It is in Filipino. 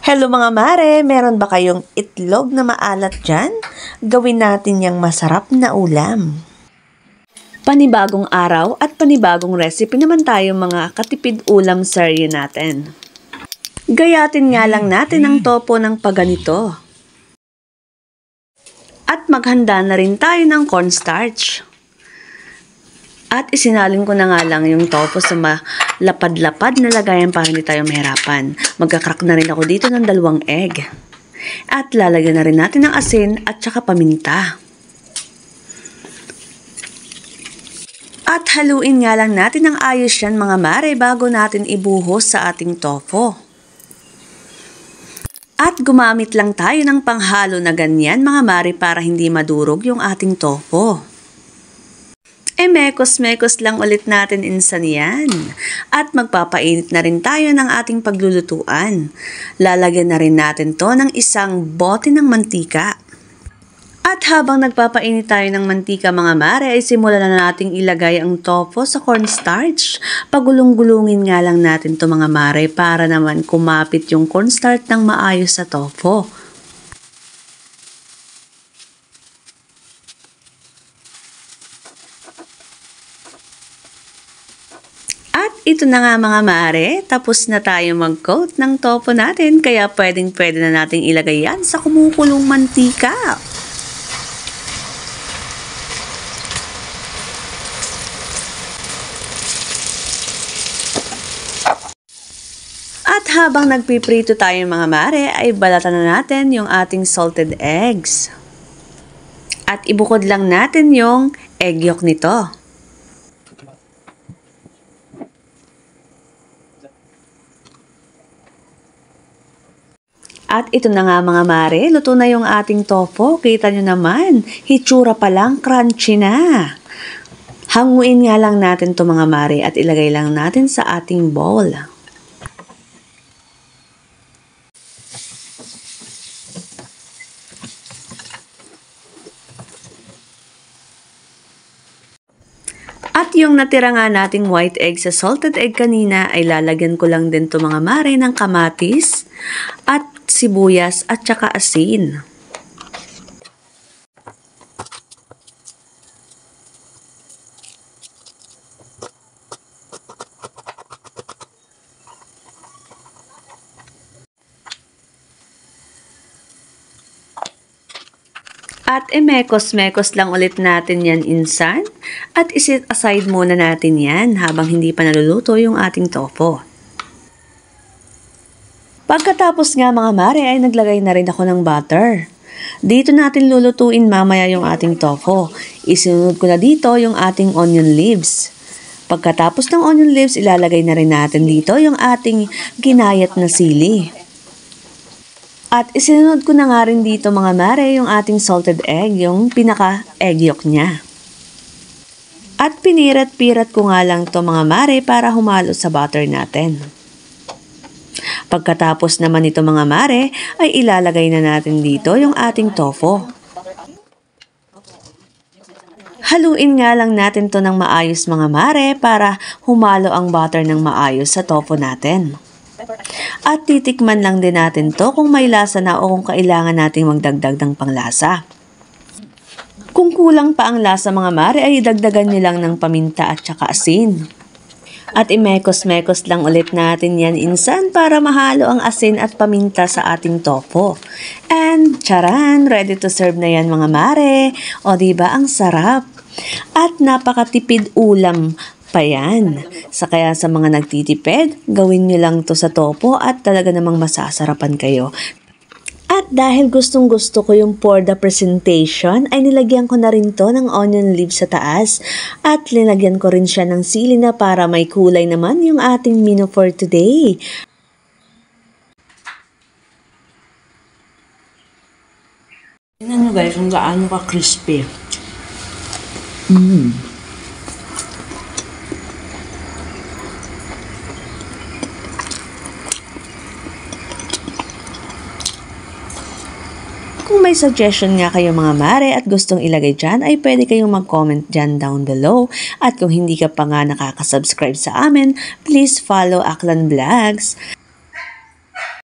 Hello mga mare! Meron ba kayong itlog na maalat dyan? Gawin natin yung masarap na ulam. Panibagong araw at panibagong recipe naman tayo mga katipid ulam serye natin. Gayatin nga lang natin ang topo ng paganito. At maghanda na rin tayo ng cornstarch. At isinalin ko na nga lang yung tofu sa malapad-lapad na lagayan para hindi tayo mahirapan. Magkakrak na rin ako dito ng 2 egg. At lalagyan na rin natin ng asin at saka paminta. At haluin nga lang natin ng ayos yan mga mare bago natin ibuhos sa ating tofu. At gumamit lang tayo ng panghalo na ganyan mga mare para hindi madurog yung ating tofu. Mekos-mekos lang ulit natin insan yan. At magpapainit na rin tayo ng ating paglulutuan. Lalagyan na rin natin to ng isang bote ng mantika. At habang nagpapainit tayo ng mantika mga mare ay simulan na nating ilagay ang tofu sa cornstarch. Pagulong-gulungin nga lang natin to mga mare para naman kumapit yung cornstarch ng maayos sa tofu. At ito na nga mga mare, tapos na tayo mag-coat ng tofu natin kaya pwede na nating ilagay yan sa kumukulong mantika. At habang nagpiprito tayo mga mare ay balatan na natin yung ating salted eggs. At ibukod lang natin yung egg yolk nito. At ito na nga mga mare, luto na yung ating tofu. Kita nyo naman, hitsura pa lang, crunchy na. Hanguin nga lang natin to mga mare at ilagay lang natin sa ating bowl. At yung natira nga nating white egg sa salted egg kanina ay lalagyan ko lang din to mga mare ng kamatis at sibuyas at saka asin. At mekos-mekos lang ulit natin yan insan. At iset aside muna natin yan habang hindi pa naluluto yung ating tofu. Pagkatapos nga mga mare ay naglagay na rin ako ng butter. Dito natin lulutuin mamaya yung ating tofu. Isunod ko na dito yung ating onion leaves. Pagkatapos ng onion leaves, ilalagay na rin natin dito yung ating ginayat na sili. At isinunod ko na nga rin dito mga mare yung ating salted egg, yung pinaka-egg yolk niya. At pinirat-pirat ko nga lang to mga mare para humalo sa butter natin. Pagkatapos naman ito mga mare ay ilalagay na natin dito yung ating tofu. Haluin nga lang natin to ng maayos mga mare para humalo ang butter ng maayos sa tofu natin. At titikman lang din natin to kung may lasa na o kung kailangan nating magdagdag ng panglasa. Kung kulang pa ang lasa mga mare ay dagdagan nyo lang ng paminta at saka asin. At imekos-mekos lang ulit natin yan insan para mahalo ang asin at paminta sa ating tofu. And charan, ready to serve na yan mga mare. O diba ang sarap? At napakatipid ulam pa yan. Kaya sa mga nagtitipid, gawin nyo lang to sa tofu at talaga namang masasarapan kayo. At dahil gustong-gusto ko yung for the presentation, ay nilagyan ko na rin to ng onion leaves sa taas. At nilagyan ko rin siya ng sili na para may kulay naman yung ating menu for today. Tingnan nyo guys kung gaano ka crispy. Kung may suggestion nga kayo mga mare at gustong ilagay dyan, ay pwede kayong mag-comment dyan down below. At kung hindi ka pa nga nakakasubscribe sa amin, please follow Aklan Vlogs.